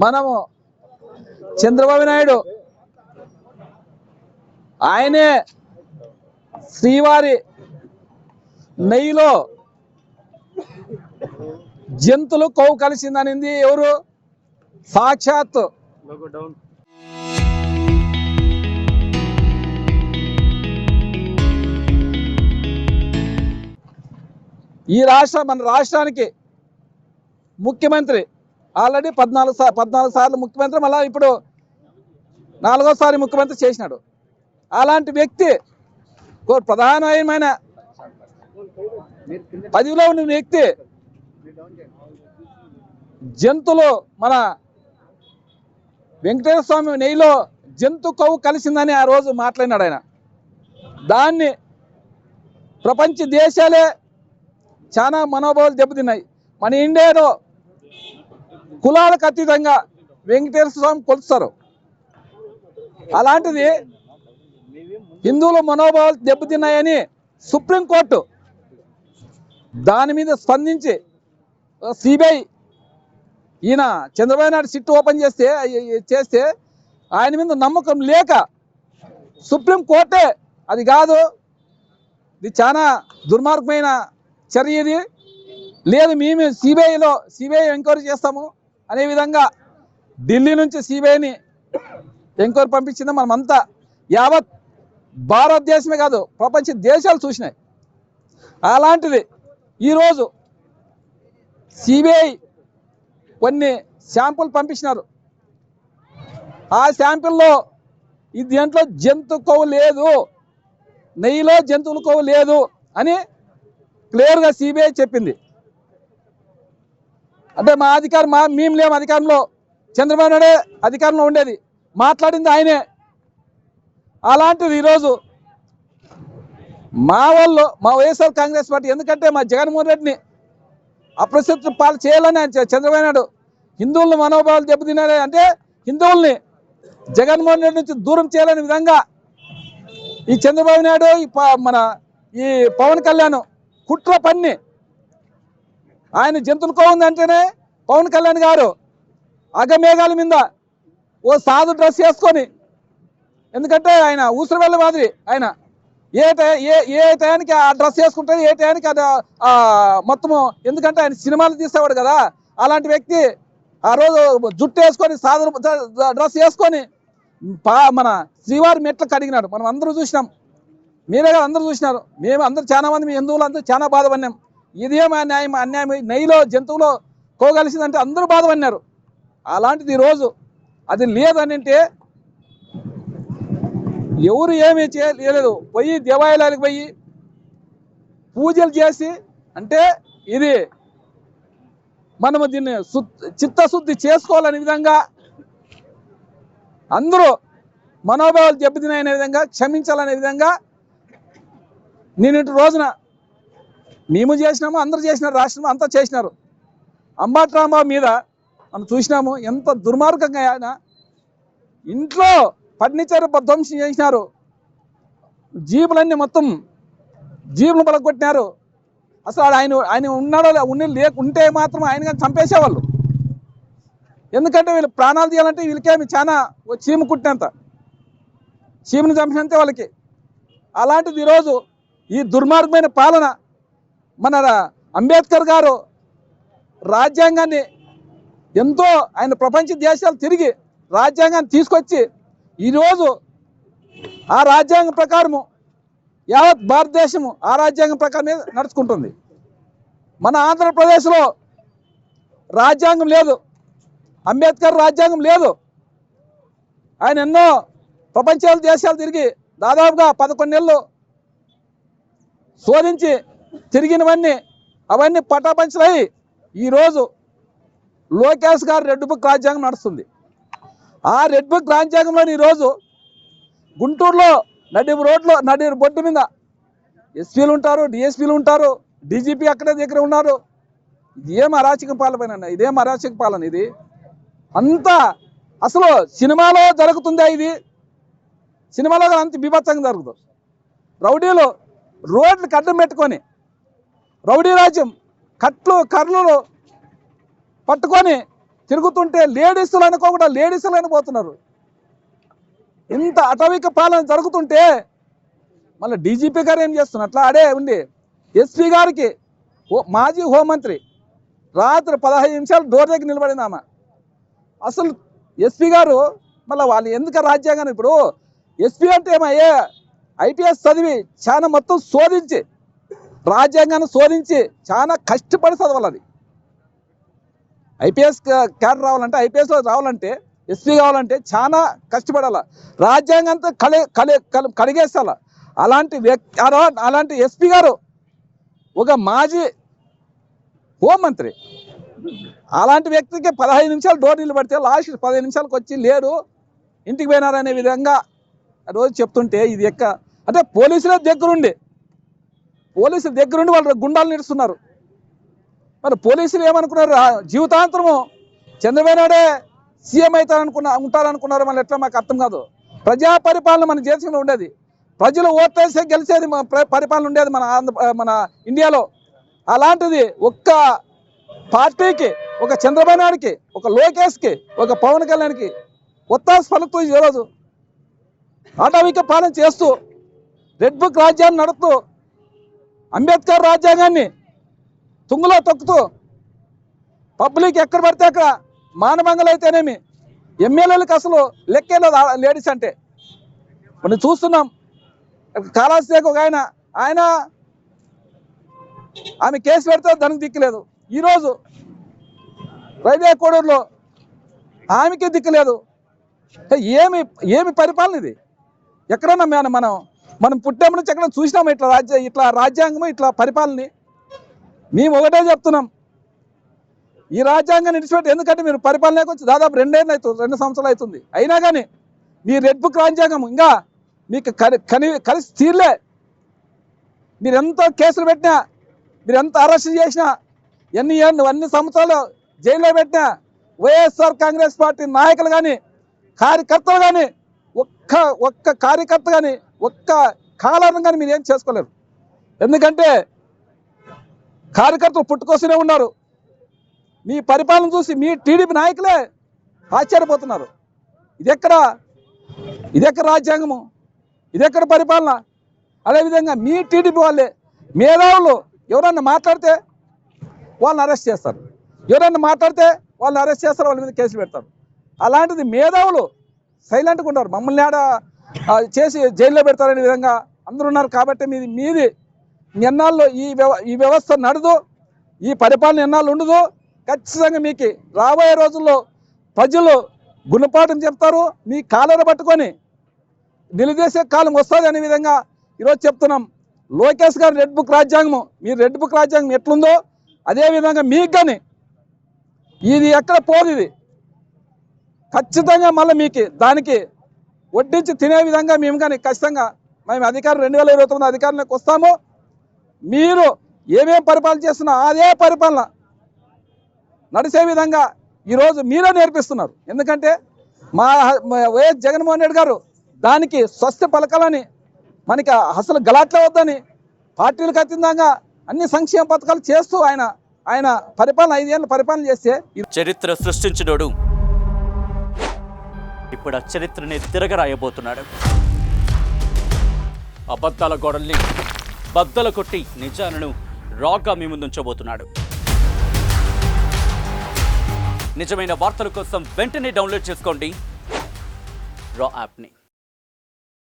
మనము చంద్రబాబు నాయుడు ఆయనే శ్రీవారి నెయ్యిలో జంతువులు కొవ్వు కలిసిందనింది ఎవరు? సాక్షాత్ మన రాష్ట్రానికి ముఖ్యమంత్రి ఆల్రెడీ 14 సార్లు ముఖ్యమంత్రి, మళ్ళీ ఇప్పుడు 4వ ముఖ్యమంత్రి చేసినాడు. అలాంటి వ్యక్తి ప్రధానమైన పదవిలో ఉన్న వ్యక్తి జంతువులు మన వెంకటేశ్వర స్వామి నెయ్యిలో జంతు కొవ్వు కలిసిందని ఆ రోజు మాట్లాడినాడు ఆయన. దాన్ని ప్రపంచ దేశాలే చాలా మనోభావాలు దెబ్బతిన్నాయి. మన ఇండియాలో కులాలకు అతీతంగా వెంకటేశ్వర స్వామి కొలుస్తారు. అలాంటిది హిందువుల మనోభావాలు దెబ్బతిన్నాయని సుప్రీంకోర్టు దాని మీద స్పందించి సిబిఐ ఈయన చంద్రబాబు నాయుడు సిట్ ఓపెన్ చేస్తే ఆయన మీద నమ్మకం లేక సుప్రీంకోర్టే అది కాదు, ఇది చాలా దుర్మార్గమైన చర్య, ఇది లేదు మేము సిబిఐ ఎంక్వైరీ చేస్తాము అనే విధంగా ఢిల్లీ నుంచి సిబిఐని ఎంక్వైరీ పంపించింది. మనమంతా యావత్ భారతదేశమే కాదు ప్రపంచ దేశాలు చూసినాయి. అలాంటిది ఈరోజు సిబిఐ కొన్ని శాంపుల్ పంపించినారు. ఆ శాంపుల్లో ఈ దీంట్లో జంతు కొవ్వు లేదు, నెయ్యిలో జంతువుల కొవ్వు లేదు అని క్లియర్గా సిబిఐ చెప్పింది. అంటే మేము లేము అధికారంలో, చంద్రబాబు నాయుడే అధికారంలో ఉండేది, మాట్లాడింది ఆయనే. అలాంటిది ఈరోజు మా వైఎస్ఆర్ కాంగ్రెస్ పార్టీ, ఎందుకంటే మా జగన్మోహన్ రెడ్డిని అప్రసిద్ధ పాలు చేయాలని చంద్రబాబు నాయుడు హిందువుల మనోభావాలు దెబ్బతిన్నాడు అంటే హిందువుల్ని జగన్మోహన్ రెడ్డి నుంచి దూరం చేయాలనే విధంగా ఈ చంద్రబాబు నాయుడు ఈ పవన్ కళ్యాణ్ కుట్ర పన్ని ఆయన జంతువులు కోవుందంటేనే పవన్ కళ్యాణ్ గారు అగమేఘాల మీద ఓ సాధు డ్రెస్ వేసుకొని, ఎందుకంటే ఆయన ఊసరవెళ్ళ మాదిరి ఆయన ఏ టయానికి ఆ డ్రెస్ వేసుకుంటే ఏ టయానికి అది మొత్తము, ఎందుకంటే ఆయన సినిమాలు తీసేవాడు కదా. అలాంటి వ్యక్తి ఆ రోజు జుట్టు వేసుకొని సాధు డ్రెస్ వేసుకొని మన శ్రీవారి మెట్లు కడిగినాడు. మనం అందరూ చూసినాం, మీరే కదా అందరూ చూసినారు. మేము అందరూ చాలా మంది మీ హిందువులు అందరూ చాలా బాధపడినాం. ఇదేమో అన్యాయం, నెయ్యిలో జంతువులో కోగలిసిందంటే అందరూ బాధపడినారు. అలాంటిది ఈరోజు అది లేదని అంటే ఎవరు ఏమీ చేయలేదు. పోయి దేవాలయాలకు పోయి పూజలు చేసి అంటే ఇది మనము దీన్ని చిత్తశుద్ధి చేసుకోవాలనే విధంగా అందరూ మనోభావాలు దెబ్బతినే విధంగా క్షమించాలనే విధంగా నిన్నటి రోజున మేము చేసినాము, అందరూ చేసినారు, రాష్ట్రం అంతా చేసినారు. అంబటి రాంబాబు మీద మనం చూసినాము ఎంత దుర్మార్గంగా ఆయన ఇంట్లో ఫర్నిచర్ ధ్వంసం చేసినారు, జీబులన్నీ మొత్తం జీబులు పలగొట్టినారు. అసలు ఆయన ఉన్నాడో ఉంటే మాత్రం ఆయన కానీ చంపేసేవాళ్ళు. ఎందుకంటే వీళ్ళు ప్రాణాలు తీయాలంటే వీళ్ళకేమి చాలా చీమ కుట్టినంత, చీమను చంపినంతే వాళ్ళకి. అలాంటిది ఈరోజు ఈ దుర్మార్గమైన పాలన మన అంబేద్కర్ గారు రాజ్యాంగాన్ని ఎంతో ఆయన ప్రపంచ దేశాలు తిరిగి రాజ్యాంగాన్ని తీసుకొచ్చి ఈరోజు ఆ రాజ్యాంగం ప్రకారము యావత్ భారతదేశము ఆ రాజ్యాంగం ప్రకారమే నడుచుకుంటుంది. మన ఆంధ్రప్రదేశ్లో రాజ్యాంగం లేదు, అంబేద్కర్ రాజ్యాంగం లేదు. ఆయన ఎన్నో ప్రపంచ దేశాలు తిరిగి దాదాపుగా 11 నెలలు శోధించి తిరిగినవన్నీ అవన్నీ పటాపంచలై ఈరోజు లోకేష్ గారు రెడ్ బుక్ రాజ్యాంగం నడుస్తుంది. ఆ రెడ్ బుక్ రాజ్యాంగంలో ఈరోజు గుంటూరులో నడి బొడ్డు మీద ఎస్పీలు ఉంటారు, డిఎస్పీలు ఉంటారు, డీజీపీ అక్కడే దగ్గర ఉన్నారు. ఇది ఏం అరాచక పాలన, ఇదేం అరాచక పాలన ఇది అంతా. అసలు సినిమాలో జరుగుతుందా ఇది? సినిమాలో అంత బీభత్సంగా జరుగుతుంది. రౌడీలు రోడ్లకు అడ్డం పెట్టుకొని రౌడీ రాజ్యం కర్రలు పట్టుకొని తిరుగుతుంటే లేడీసులు అనుకోకుండా లేడీసులు అనిపోతున్నారు. ఇంత అటవిక పాలన జరుగుతుంటే మళ్ళీ డీజీపీ గారు ఏం చేస్తున్నారు? అట్లా అడే ఉండి ఎస్పీ గారికి మాజీ హోంమంత్రి రాత్రి 15 నిమిషాలు డోర్ దగ్గర నిలబడింది ఆమె. అసలు ఎస్పీ గారు మళ్ళీ వాళ్ళు ఎందుకు రాజ్యాంగాన్ని ఇప్పుడు ఎస్పీ అంటే ఏమయ్యే ఐపీఎస్ చదివి చాలా మొత్తం శోధించి రాజ్యాంగాన్ని శోధించి చాలా కష్టపడి చదవాలి. అది ఐపీఎస్ క్యాడర్ రావాలంటే ఐపీఎస్లో రావాలంటే ఎస్పీ కావాలంటే చాలా కష్టపడాల. రాజ్యాంగంతో కడిగేస్తాల. అలాంటి వ్యక్తి అలాంటి ఎస్పీ గారు ఒక మాజీ హోంమంత్రి అలాంటి వ్యక్తికి 15 నిమిషాలు డోర్ నిలబడితే లాస్ట్ 15 నిమిషాలకు వచ్చి లేరు ఇంటికి పోయినారనే విధంగా రోజు చెప్తుంటే ఇది అంటే పోలీసుల దగ్గరుండి వాళ్ళు గుండాలు నిడుస్తున్నారు. మరి పోలీసులు ఏమనుకున్నారు? జీవితాంతరము చంద్రబాబు నాయుడే సీఎం ఉంటారనుకున్నారు. మళ్ళీ ఎట్లా మాకు అర్థం కాదు. ప్రజా పరిపాలన మన దేశంలో ఉండేది, ప్రజలు ఓట్లేసే గెలిచేది పరిపాలన ఉండేది మన ఇండియాలో. అలాంటిది ఒక్క పార్టీకి, ఒక చంద్రబాబు నాయుడికి, ఒక లోకేష్కి, ఒక పవన్ కళ్యాణ్కి ఒత్తాసు పలుకుతూ ఈరోజు ఆటవిక పాలన చేస్తూ రెడ్ బుక్ రాజ్యాన్ని నడుపుతూ అంబేద్కర్ రాజ్యాంగాన్ని తుంగులో తొక్కుతూ పబ్లిక్ ఎక్కడ పడితే అక్కడ మానభంగాలు అయితేనేమి ఎమ్మెల్యేలకు అసలు లెక్కేలేదు లేడీస్ అంటే. మనం చూస్తున్నాం. కాళాశ్రీకి ఒక ఆయన ఆమె కేసు పెడితే దానికి దిక్కులేదు. ఈరోజు రైల్వే కోడూరులో ఆమెకి దిక్కులేదు. ఏమి పరిపాలన ఇది? ఎక్కడన్నా మనం పుట్టేమ నుంచి ఎక్కడ చూసినాము ఇట్లా రాజ్యాంగము ఇట్లా పరిపాలన? మేము ఒకటే చెప్తున్నాం, ఈ రాజ్యాంగాన్ని విడిచిపెట్టి, ఎందుకంటే మీరు పరిపాలనకి వచ్చి దాదాపు 2 సంవత్సరాలు అవుతుంది. అయినా కానీ మీ రెడ్ బుక్ రాజ్యాంగం ఇంకా మీకు కలిసి తీర్లే. మీరు ఎంత కేసులు పెట్టినా, మీరు ఎంత అరెస్ట్ చేసినా, ఎన్ని సంవత్సరాలు జైల్లో పెట్టినా వైఎస్ఆర్ కాంగ్రెస్ పార్టీ నాయకులు కానీ కార్యకర్తలు కానీ ఒక్క కార్యకర్త కానీ ఒక్క కాలాన్ని కానీ మీరు ఏం చేసుకోలేరు. ఎందుకంటే కార్యకర్తలు పుట్టుకొస్తూనే ఉన్నారు. మీ పరిపాలన చూసి మీ టీడీపీ నాయకులే ఆశ్చర్యపోతున్నారు. ఇదెక్కడ రాజ్యాంగము? ఇదెక్కడ పరిపాలన? అదేవిధంగా మీ టీడీపీ వాళ్ళే మేధావులు ఎవరన్నా మాట్లాడితే వాళ్ళని అరెస్ట్ చేస్తారు, వాళ్ళని అరెస్ట్ చేస్తారు, వాళ్ళ మీద కేసులు పెడతారు. అలాంటిది మేధావులు సైలెంట్గా ఉంటారు. మమ్మల్ని చేసి జైల్లో పెడతారనే విధంగా అందరూ ఉన్నారు. కాబట్టి మీది ఎన్నాళ్ళు ఈ వ్యవస్థ నడదు, ఈ పరిపాలన ఎన్నాళ్ళు ఉండదు. ఖచ్చితంగా మీకు రాబోయే రోజుల్లో ప్రజలు గుణపాఠం చెప్తారు. మీ కాలర పట్టుకొని నిలదీసే కాలం వస్తుంది అనే విధంగా ఈరోజు చెప్తున్నాం. లోకేష్ గారు రెడ్ బుక్ రాజ్యాంగము, మీ రెడ్ బుక్ రాజ్యాంగం ఎట్లుందో అదేవిధంగా మీకు కానీ ఇది ఎక్కడ పోదు. ఇది ఖచ్చితంగా మళ్ళీ మీకు దానికి వడ్డించి తినే విధంగా మేము కానీ ఖచ్చితంగా మేము అధికారం 2029 అధికారంలోకి వస్తాము. మీరు ఏమేం పరిపాలన చేస్తున్నా అదే పరిపాలన నడిచే విధంగా ఈరోజు మీరే నేర్పిస్తున్నారు. ఎందుకంటే మా వైఎస్ జగన్మోహన్ రెడ్డి గారు దానికి స్వస్తి పలకాలని, మనకి అసలు గలాట్లే వద్దని పార్టీలకు అతీతంగా అన్ని సంక్షేమ పథకాలు చేస్తూ ఆయన పరిపాలన 5 ఏళ్ళు పరిపాలన చేస్తే చరిత్ర సృష్టించినోడు ఇప్పుడు ఆ చరిత్రని తిరగరాయబోతున్నాడు. అబద్ధాల గోడల్ని బద్దలు కొట్టి నిజాలను రాగా మీ ముందుంచబోతున్నాడు. నిజమైన వార్తల కోసం వెంటనే డౌన్లోడ్ చేసుకోండి రా యాప్ని.